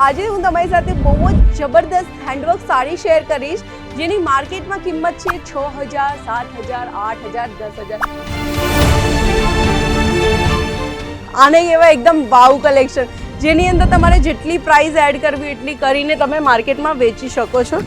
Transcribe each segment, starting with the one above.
આજે હું તમારી સાથે બહુ જ જબરદસ્ત હેન્ડવર્ક સાડી શેર કરીશ જેની માર્કેટમાં કિંમત છે 6000, 7000, 8000, 10000। આને કહેવાય એકદમ વાવ કલેક્શન, જેની અંદર તમારે જેટલી પ્રાઇસ એડ કરવી એટલી કરીને તમે માર્કેટમાં વેચી શકો છો।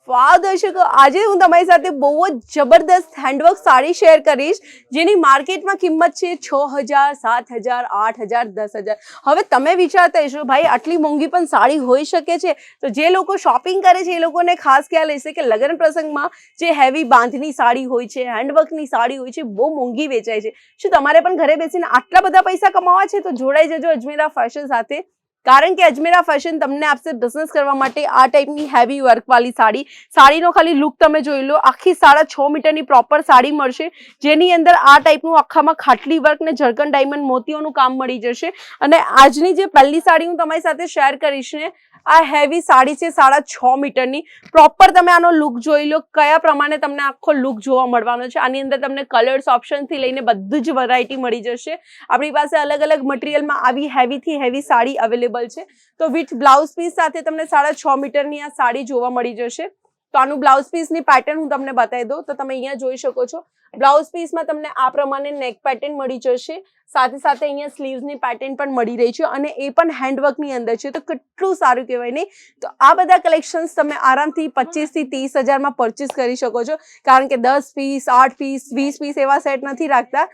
વાવ દર્શકો, આજે હું તમારી સાથે બહુ જ જબરદસ્ત હેન્ડવર્ક સાડી શેર કરીશ જેની માર્કેટમાં કિંમત છે 6000, 7000, 8000, 10000। હવે તમે વિચારતા હશો ભાઈ આટલી મોંઘી પણ સાડી હોઈ શકે છે? તો જે લોકો શોપિંગ કરે છે એ લોકોને ખાસ ખ્યાલ હશે કે લગ્ન પ્રસંગમાં જે હેવી બાંધની સાડી હોય છે, હેન્ડવર્કની સાડી હોય છે, બહુ મોંઘી વેચાય છે। શું તમારે પણ ઘરે બેસીને આટલા બધા પૈસા કમાવા છે? તો જોડાઈ જજો અજમેરા ફેશન સાથે, કારણ કે અજમેરા ફેશન તમને આપશે બિઝનેસ કરવા માટે આ ટાઈપની હેવી વર્કવાળી સાડી। સાડીનો ખાલી લુક તમે જોઈ લો, આખી 6.5 મીટરની પ્રોપર સાડી મળશે જેની અંદર આ ટાઈપનું આખામાં ખાટલી વર્ક ને જરકન ડાયમંડ મોતીઓનું કામ મળી જશે। અને આજની જે પહેલી સાડી હું તમારી સાથે શેર કરીશ ને, આ હેવી સાડી છે 6.5 મીટરની પ્રોપર। તમે આનો લુક જોઈ લો, કયા પ્રમાણે તમને આખો લુક જોવા મળવાનો છે। આની અંદર તમને કલર્સ ઓપ્શનથી લઈને બધું જ વેરાયટી મળી જશે। આપણી પાસે અલગ અલગ મટીરિયલમાં આવી હેવીથી હેવી સાડી અવેલેબલ છે। તો વિથ બ્લાઉઝ પીસ સાથે તમને 6.5 મીટરની આ સાડી જોવા મળી જશે। તો આનું બ્લાઉઝ પીસની પેટર્ન હું તમને બતાવી દઉં તો તમે અહીંયા જોઈ શકો છો। બ્લાઉઝ પીસમાં તમને આ પ્રમાણે નેક પેટર્ન મળી જશે, સાથે સાથે અહીંયા સ્લીવ્સની પેટર્ન પણ મળી રહી છે અને એ પણ હેન્ડવર્કની અંદર છે। તો કેટલું સારું કહેવાય નહીં? તો આ બધા કલેક્શન્સ તમે આરામથી 25 થી 30 હજારમાં પરચેસ કરી શકો છો, કારણ કે 10 પીસ, 8 પીસ, 20 પીસ એવા સેટ નથી રાખતા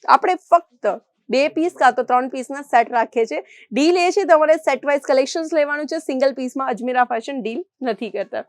આપણે, ફક્ત 2 પીસ કાં તો 3 પીસના સેટ રાખીએ છીએ। ડીલ એ છે તમારે સેટ વાઇઝ કલેક્શન્સ લેવાનું છે, સિંગલ પીસમાં અજમેરા ફેશન ડીલ નથી કરતા।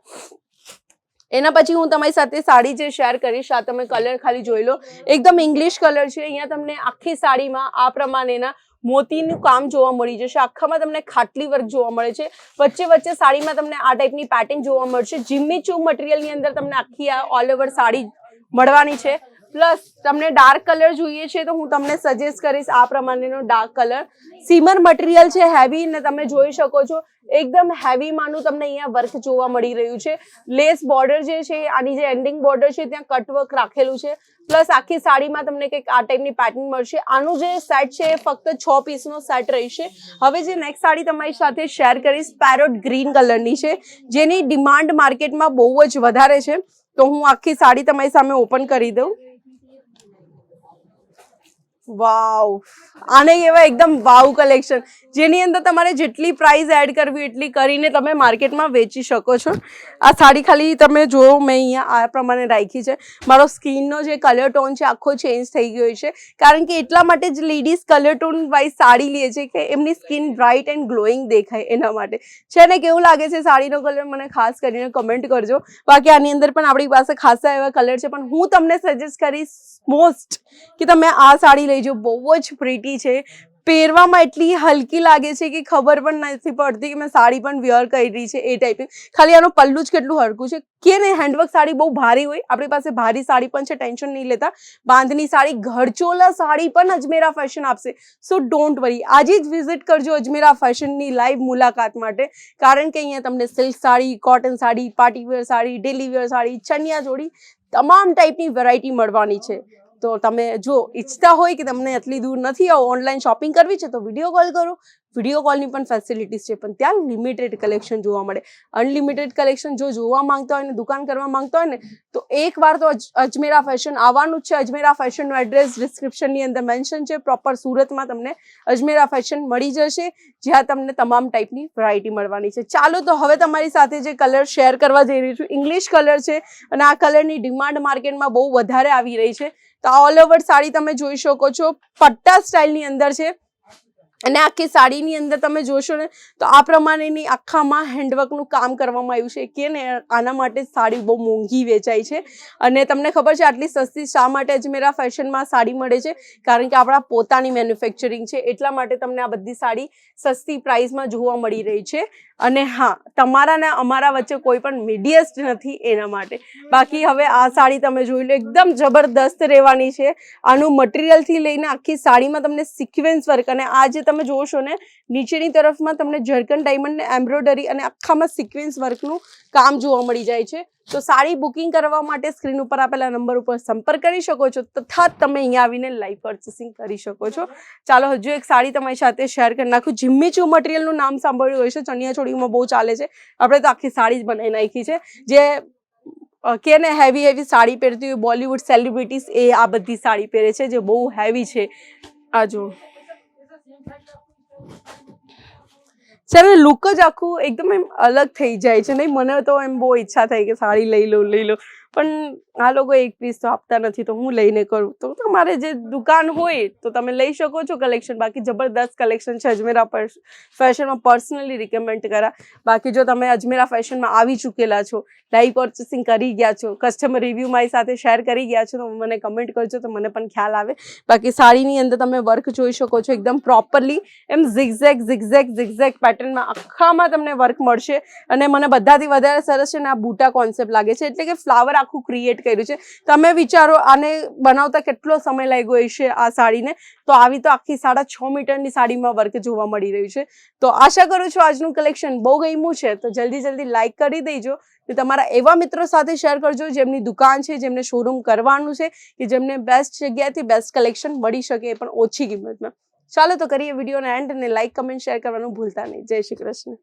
એના પછી હું તમારી સાથે સાડી જે શેર કરીશ, આ તમે કલર ખાલી જોઈ લો, એકદમ ઇંગ્લિશ કલર છે। અહીંયા તમને આખી સાડીમાં આ પ્રમાણેના મોતીનું કામ જોવા મળી જશે, આખામાં તમને ખાટલી વર્ક જોવા મળે છે, વચ્ચે વચ્ચે સાડીમાં તમને આ ટાઈપની પેટર્ન જોવા મળશે। જીમ્મી ચૂ મટીરિયલની અંદર તમને આખી આ ઓલ ઓવર સાડી મળવાની છે। પ્લસ તમને ડાર્ક કલર જોઈએ છે તો હું તમને સજેસ્ટ કરીશ આ પ્રમાણેનો ડાર્ક કલર। સીમર મટીરિયલ છે હેવી, ને તમે જોઈ શકો છો એકદમ હેવી માનું તમને અહીંયા વર્ક જોવા મળી રહ્યું છે। લેસ બોર્ડર જે છે, આની જે એન્ડિંગ બોર્ડર છે ત્યાં કટ વર્ક રાખેલું છે, પ્લસ આખી સાડીમાં તમને કંઈક આ ટાઈપની પેટર્ન મળશે। આનું જે સેટ છે એ ફક્ત 6 પીસનો સેટ રહેશે। હવે જે નેક્સ્ટ સાડી તમારી સાથે શેર કરીશ પેરોટ ગ્રીન કલરની છે, જેની ડિમાન્ડ માર્કેટમાં બહુ જ વધારે છે। તો હું આખી સાડી તમારી સામે ઓપન કરી દઉં। વાવ, આને કહેવાય એકદમ વાવ કલેક્શન, જેની અંદર તમારે જેટલી પ્રાઇસ એડ કરવી એટલી કરીને તમે માર્કેટમાં વેચી શકો છો। આ સાડી ખાલી તમે જો, મેં અહીંયા આ પ્રમાણે રાખી છે। મારો સ્કિનનો જે કલર ટોન છે આખો ચેન્જ થઈ ગયો છે, કારણ કે એટલા માટે જ ladies colour tone wise sari લે છે કે એમની સ્કિન બ્રાઇટ એન્ડ ગ્લોઈંગ દેખાય, એના માટે છે ને। કેવું લાગે છે સાડીનો કલર મને ખાસ કરીને કમેન્ટ કરજો। બાકી આની અંદર પણ આપણી પાસે ખાસા એવા કલર છે, પણ હું તમને સજેસ્ટ કરીશ મોસ્ટ કે તમે આ સાડી લઈ જાઓ, બહુ જ પ્રીટી છે, પહેરવામાં એટલી હલકી લાગે છે કે ખબર પણ નથી પડતી કે મેં સાડી પણ વેર કરી છે એ ટાઈપની। ખાલી આનું પલ્લું જ કેટલું હલકું છે કે ને, હેન્ડવર્ક સાડી બહુ ભારી હોય, આપણી પાસે ભારી સાડી પણ છે, ટેન્શન નહીં લેતા। બાંધની સાડી, ઘરચોલા સાડી પણ અજમેરા ફેશન આપશે, સો ડોન્ટ વરી। આજે જ વિઝિટ કરજો અજમેરા ફેશનની લાઈવ મુલાકાત માટે, કારણ કે અહીંયા તમને silk sari, cotton sari, party wear sari, daily wear sari, chaniya choli, તમામ ટાઈપની વેરાયટી મળવાની છે। તો તમે જો ઈચ્છતા હોય કે તમને આટલી દૂર નથી આવો, ઓનલાઈન શોપિંગ કરવી છે તો વિડીયો કોલ કરો। વિડીયો કોલની પણ ફેસિલિટીઝ છે, પણ ત્યાં લિમિટેડ કલેક્શન જોવા મળે। અનલિમિટેડ કલેક્શન જો જોવા માંગતા હોય ને, દુકાન કરવા માંગતા હોય ને, તો એકવાર તો અજમેરા ફેશન આવવાનું જ છે। અજમેરા ફેશનનું એડ્રેસ ડિસ્ક્રિપ્શનની અંદર મેન્શન છે। પ્રોપર સુરતમાં તમને અજમેરા ફેશન મળી જશે, જ્યાં તમને તમામ ટાઈપની વેરાયટી મળવાની છે। ચાલો તો હવે તમારી સાથે જે કલર શેર કરવા જઈ રહી છું, ઇંગ્લિશ કલર છે અને આ કલરની ડિમાન્ડ માર્કેટમાં બહુ વધારે આવી રહી છે। તો ઓલ ઓવર સાડી તમે જોઈ શકો છો, પટ્ટા સ્ટાઇલની અંદર છે, અને આખી સાડીની અંદર તમે જોશો ને તો આ પ્રમાણેની આખામાં હેન્ડવર્કનું કામ કરવામાં આવ્યું છે કે ને, આના માટે સાડી બહુ મોંઘી વેચાય છે। અને તમને ખબર છે આટલી સસ્તી શા માટે અજમેરા ફેશનમાં સાડી મળે છે? કારણ કે આપણા પોતાની મેન્યુફેક્ચરિંગ છે, એટલા માટે તમને આ બધી સાડી સસ્તી પ્રાઇસમાં જોવા મળી રહી છે। અને હા, તમારા ને અમારા વચ્ચે કોઈ પણ મીડિયસ્ટ નથી એના માટે। બાકી હવે આ સાડી તમે જોઈ લો, એકદમ જબરદસ્ત રહેવાની છે। આનું મટીરિયલથી લઈને આખી સાડીમાં તમને સિક્વેન્સ વર્ક, અને આ જે તમે જોશો ને નીચેની તરફમાં તમને જરકન ડાયમંડ ને એમ્બ્રોઇડરી અને આખામાં સિક્વન્સ વર્કનું કામ જોવા મળી જાય છે. તો સાડી બુકિંગ કરવા માટે સ્ક્રીન ઉપર આપેલા નંબર ઉપર સંપર્ક કરી શકો છો તથા તમે અહીંયા આવીને લાઈવ પરચેસિંગ કરી શકો છો. ચાલો હજુ એક સાડી તમારી સાથે શેર કરી નાખું. જિમ્મીચૂ મટીરિયલનું નામ સાંભળ્યું હશે, ચણિયા ચોળીમાં બહુ ચાલે છે. આપણે તો આખી સાડી જ બનાવી નાખી છે. જે કે ને હેવી સાડી પહેરતી હોય બોલિવૂડ સેલિબ્રિટીઝ એ આ બધી સાડી પહેરે છે જે બહુ હેવી છે. આ જો છે લુક જ આખું એકદમ એમ અલગ થઈ જાય છે. નહીં, મને તો એમ બહુ ઈચ્છા થઈ કે સાડી લઈ લો પણ આ લોકો એક પીસ તો આપતા નથી તો હું લઈને કરું. તો તમારે જે દુકાન હોય તો તમે લઈ શકો છો કલેક્શન. બાકી જબરદસ્ત કલેક્શન છે અજમેરા ફેશનમાં, પર્સનલી રિકમેન્ડ કરા. બાકી જો તમે અજમેરા ફેશનમાં આવી ચૂકેલા છો, લાઈવ પરચેસિંગ કરી ગયા છો, કસ્ટમર રિવ્યૂ મારી સાથે શેર કરી ગયા છો તો મને કમેન્ટ કરજો તો મને પણ ખ્યાલ આવે. બાકી સાડીની અંદર તમે વર્ક જોઈ શકો છો એકદમ પ્રોપરલી એમ ઝિગઝેગ પેટર્નમાં આખામાં તમને વર્ક મળશે. અને મને બધાથી વધારે સરસ છે ને આ બૂટા કોન્સેપ્ટ લાગે છે, એટલે કે ફ્લાવર આખું ક્રિએટ કર્યું છે. તમે વિચારો આને બનાવતા કેટલો સમય લાગ્યો હશે આ સાડીને, તો આવી તો આખી 6.5 મીટરની સાડીમાં વર્ક જોવા મળી રહ્યું છે. તો આશા કરું છું આજનું કલેક્શન બહુ ગમ્યું છે તો જલ્દી લાઈક કરી દેજો. તમારા એવા મિત્રો સાથે શેર કરજો જેમની દુકાન છે, જેમને શોરૂમ કરવાનું છે, કે જેમને બેસ્ટ જગ્યાએથી બેસ્ટ કલેક્શન મળી શકે એ પણ ઓછી કિંમતમાં. ચાલો તો કરીએ વિડીયોના એન્ડ અને લાઈક કમેન્ટ શેર કરવાનું ભૂલતા નહીં. જય શ્રી કૃષ્ણ.